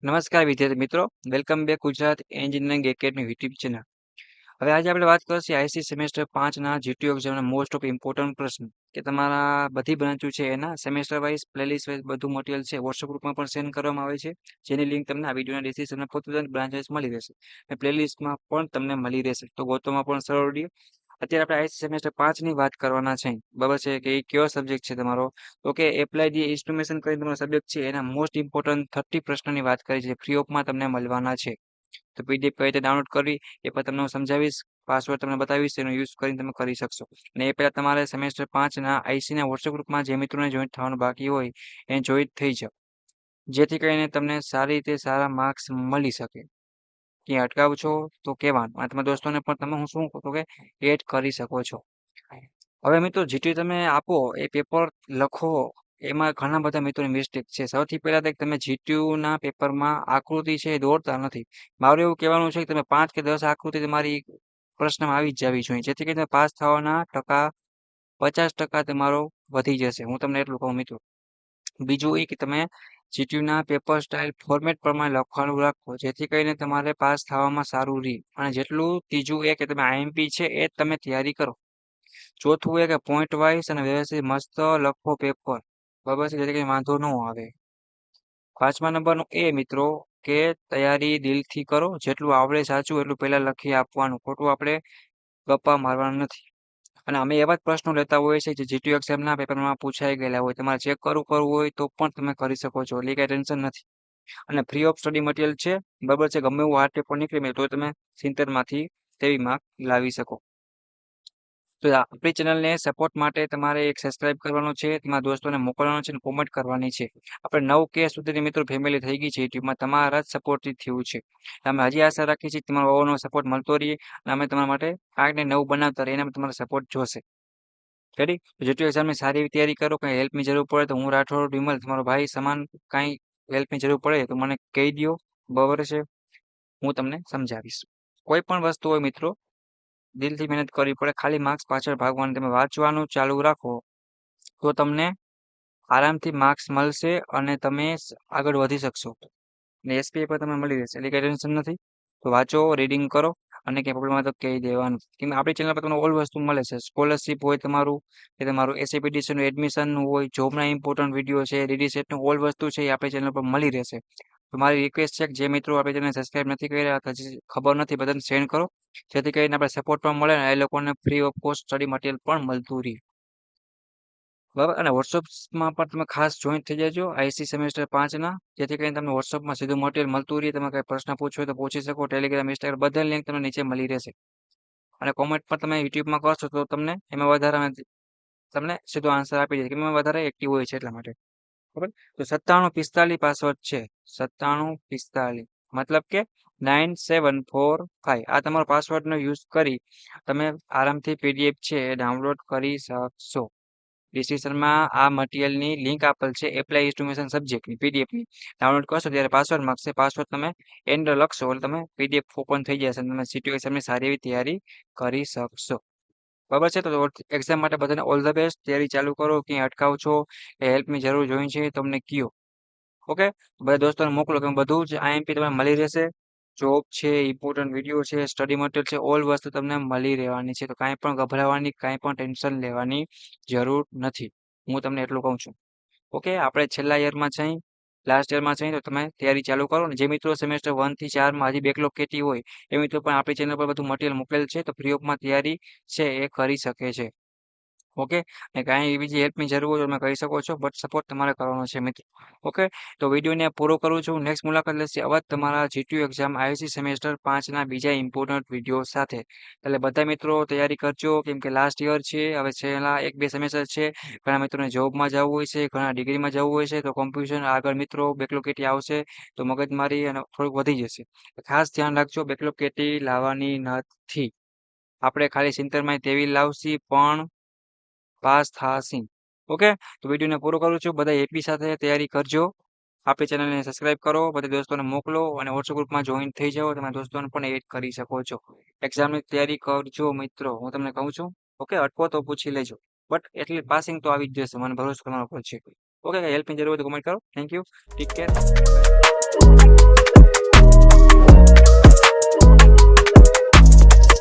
નમસ્કાર વિદ્યાર્થી મિત્રો, welcome back Gujarat engineering academy YouTube channel. હવે આજે આપણે વાત કરીશું આઈસી સેમેસ્ટર 5ના જીટીયુ એક્ઝામના મોસ્ટ ઓફ ઇમ્પોર્ટન્ટ પ્રશ્ન કે તમારા બધી બ્રાન્ચો છે એના સેમેસ્ટર વાઇઝ પ્લેલિસ્ટ વાઇઝ બધું મટીરિયલ છે વોટ્સઅપ ગ્રુપમાં પણ સેન્ડ કરવામાં આવે છે, જેની લિંક તમને આ વિડીયોના ડિસ્ક્રિપ્શનમાં પોતાની બ્રાન્ચ વાઇઝ મળી રહેશે અને પ્લેલિસ્ટમાં પણ તમને મળી રહેશે, તો ગોતવામાં પણ સરળ રહે. અત્યારે આપણે આઈસી સેમેસ્ટર 5ની વાત કરવાના છે. બરાબર છે કે એ કયો સબ્જેક્ટ છે તમારો? તો કે એપ્લાય ધી ઇન્સ્ટ્રુમેશન કરીને તમારો સબ્જેક્ટ છે એના મોસ્ટ ઇમ્પોર્ટન્ટ 30 પ્રશ્નની વાત કરી છે, ફ્રી ઓફમાં તમને મળવાના છે. તો પીડીએફ કઈ રીતે ડાઉનલોડ કરવી એ પણ તમને હું સમજાવીશ, પાસવર્ડ તમને બતાવીશ, એનો યુઝ કરીને તમે કરી શકશો. અને એ પહેલાં તમારે સેમેસ્ટર 5ના આઈસીના વોટ્સએપ ગ્રુપમાં જે મિત્રોને જોઈન્ટ થવાનું બાકી હોય એ જોઈન્ટ થઈ જાઓ, જેથી કરીને તમને સારી રીતે સારા માર્ક્સ મળી શકે. ક્યાં અટકાવ છો તો કહેવાનું, અને તમારા દોસ્તોને પણ તમે હું શું કહું કે એડ કરી શકો છો. હવે મિત્રો જીટી તમે આપો એ પેપર લખો, એમાં ઘણા બધા મિત્રોની મિસ્ટેક છે. સૌથી પહેલા તો તમે જીટીયુના પેપરમાં આકૃતિ છે એ દોરતા નથી. મારું એવું કહેવાનું છે કે તમે 5 કે 10 આકૃતિ તમારી પ્રશ્નમાં આવી જ જવી જોઈએ, જેથી કરીને પાસ થવાના ટકા 50% તમારો વધી જશે. હું તમને એટલું કહું મિત્રો. બીજું એ કે તમે જીટીયુના પેપર સ્ટાઇલ ફોર્મેટ પ્રમાણે લખવાનું રાખો, જેથી કરીને તમારે પાસ થવામાં સારું રહે. અને જેટલું ત્રીજું એ કે તમે આઈએમપી છે એ જ તમે તૈયારી કરો. ચોથું એ કે પોઈન્ટ વાઇઝ અને વ્યવસ્થિત મસ્ત લખો પેપર, બરાબર છે, જેથી કંઈ વાંધો ન આવે. 5મા નંબરનું એ મિત્રો કે તૈયારી દિલથી કરો, જેટલું આવડે સાચું એટલું પહેલાં લખી આપવાનું, ખોટું આપણે ગપ્પા મારવાનું નથી. અને અમે એવા જ પ્રશ્નો લેતા હોઈએ છીએ જે જીટીયુ એક્ઝામના પેપરમાં પૂછાઈ ગયેલા હોય. તમારે ચેક કરવું હોય તો પણ તમે કરી શકો છો, એટલે કાંઈ ટેન્શન નથી. અને ફ્રી ઓફ સ્ટડી મટીરિયલ છે, બરાબર છે. ગમે એવું હાર્ડ પેપર નીકળી તો તમે 70માંથી 23 માર્ક લાવી શકો. તો આપણી ચેનલને સપોર્ટ માટે તમારે એક સબસ્ક્રાઇબ કરવાનો છે, તમારા દોસ્તોને મોકલવાનો છે અને કોમેન્ટ કરવાની છે. આપણે 9K સુધીની મિત્રો ફેમિલી થઈ ગઈ છે યુટ્યુબમાં, તમારા જ સપોર્ટથી થયું છે. અમે હજી આશા રાખીએ છીએ કે તમારો અવનવો સપોર્ટ મળતો રહીએ અને અમે તમારા માટે કાંઈક ને નવું બનાવતા રહીએ, એના તમારો સપોર્ટ જોશે. રેડી? જીટીયુ એક્ઝામની સારી એવી તૈયારી કરો. કંઈ હેલ્પની જરૂર પડે તો હું રાઠોડ વિમલ તમારો ભાઈ સમાન, કાંઈ હેલ્પની જરૂર પડે તો મને કહી દો, બરાબર છે, હું તમને સમજાવીશ. કોઈ પણ વસ્તુ હોય મિત્રો, દિલથી મહેનત કરવી પડે. ખાલી માર્ક્સ પાછળ ભાગવાનું, તમે વાંચવાનું ચાલુ રાખો તો તમને આરામથી માર્ક્સ મળશે અને તમે આગળ વધી શકશો. અને એસપીએ પર તમને મળી રહેશે, એટલે કંઈ ટેન્શન નથી. તો વાંચો, રીડિંગ કરો અને કંઈ પ્રોબ્લેમ તો કહી દેવાનું. કેમ આપણી ચેનલ પર તમને ઓલ વસ્તુ મળે છે. સ્કોલરશિપ હોય તમારું, કે તમારું એસએપીટીસીનું એડમિશનનું હોય, જોબના ઇમ્પોર્ટન્ટ વિડીયો છે, રીડી સેટનું ઓલ વસ્તુ છે એ આપણી ચેનલ પર મળી રહેશે. તો મારી રિક્વેસ્ટ છે કે જે મિત્રો આપણી ચેનલ સબસ્ક્રાઇબ નથી કર્યા અથવા હજી ખબર નથી, બધાને સેન્ડ કરો, જેથી કરીને આપણે સપોર્ટ પણ મળે અને એ લોકોને free of cost study material પણ મળતું રહે. બરાબર. અને વોટ્સઅપમાં પણ તમે ખાસ જોઈન્ટ થઈ જજો આઈસી સેમેસ્ટર 5ના, જેથી કરીને તમને વોટ્સઅપમાં સીધું મટીરિયલ મળતું રહે. તમે કંઈ પ્રશ્ન પૂછવો હોય તો પૂછી શકો. ટેલિગ્રામ, ઇન્સ્ટાગ્રામ બધા લિંક તમને નીચે મળી રહેશે. અને કોમેન્ટ પણ તમે યુટ્યુબમાં કરશો તો તમને એમાં વધારે તમને સીધો આન્સર આપી દે, કે એમાં વધારે એક્ટિવ હોય છે એટલા માટે. બરાબર. તો 9745 પાસવર્ડ છે, 9745, મતલબ કે 9745. આ તમારો પાસવર્ડનો યુઝ કરી તમે આરામથી પીડીએફ છે એ ડાઉનલોડ કરી શકશો. ડિસ્ક્રિપ્શનમાં આ મટીરિયલની લિંક આપેલ છે, એપ્લાય ઇન્સ્ટ્રુમેશન સબ્જેક્ટની પીડીએફની. ડાઉનલોડ કરશો ત્યારે પાસવર્ડ માંગશે, પાસવર્ડ તમે એન્ટર લખશો એટલે તમે પીડીએફ ઓપન થઈ જશે અને તમે સીટીયુ એક્ઝામની સારી એવી તૈયારી કરી શકશો. બરાબર છે. તો એક્ઝામ માટે બધાને ઓલ ધ બેસ્ટ. તૈયારી ચાલુ કરો. ક્યાંય અટકાવ છો એ હેલ્પની જરૂર જોઈ છે તમને કયો. ઓકે, બધા દોસ્તોને મોકલો, કે બધું જ આઈએમપી તમને મળી રહેશે. જોબ છે, ઇમ્પોર્ટન્ટ વિડીયો છે, સ્ટડી મટીરિયલ છે, ઓલ વસ્તુ તમને મળી રહેવાની છે. તો કાંઈ પણ ગભરાવાની, કાંઈ પણ ટેન્શન લેવાની જરૂર નથી. હું તમને એટલું કહું છું. ઓકે, આપણે છેલ્લા યરમાં છીએ, લાસ્ટ યરમાં છીએ, તો તમે તૈયારી ચાલુ કરો ને. જે મિત્રો સેમેસ્ટર 1થી 4માં હજી બેકલોગ કેટી હોય એ મિત્રો પણ આપણી ચેનલ પર બધું મટીરિયલ મૂકેલ છે, તો ફ્રી ઓફમાં તૈયારી છે એ કરી શકે છે. ઓકે, અને કાંઈ બીજી હેલ્પની જરૂર હોય તો તમે કહી શકો છો, બટ સપોર્ટ તમારે કરવાનો છે મિત્રો. ઓકે, તો વિડીયોને પૂરો કરું છું. નેક્સ્ટ મુલાકાત લેશે અવાજ તમારા જીટીયુ એક્ઝામ આઈસી સેમેસ્ટર 5ના બીજા ઇમ્પોર્ટન્ટ વિડીયો સાથે. એટલે બધા મિત્રો તૈયારી કરજો, કેમ કે લાસ્ટ યર છે, હવે છેલ્લા 1-2 સેમેસ્ટર છે. ઘણા મિત્રોને જોબમાં જવું હોય છે, ઘણા ડિગ્રીમાં જવું હોય છે, તો કોમ્પિટિશન આગળ મિત્રો બેકલોગ કેટી આવશે તો મગજમારી અને થોડુંક વધી જશે. ખાસ ધ્યાન રાખજો, બેકલોગ કેટી લાવવાની નથી. આપણે ખાલી 70માંથી 23 લાવશી પણ પાસ થાશી. ઓકે, તો વિડીયોને પૂરો કરું છું. બધા એપી સાથે તૈયારી કરજો. આપણી ચેનલને સબસ્ક્રાઇબ કરો, બધા દોસ્તોને મોકલો અને વોટ્સએપ ગ્રુપમાં જોઈન થઈ જાઓ. તમારા દોસ્તોને પણ એડ કરી શકો છો. એક્ઝામની તૈયારી કરજો મિત્રો, હું તમને કહું છું. ઓકે, અટકો તો પૂછી લેજો, બટ એટલી પાસિંગ તો આવી જ જશે, મને ભરોસો તમારો પર છે. ઓકે, હેલ્પની જરૂર હોય તો કમેન્ટ કરો. Thank you, take care, by.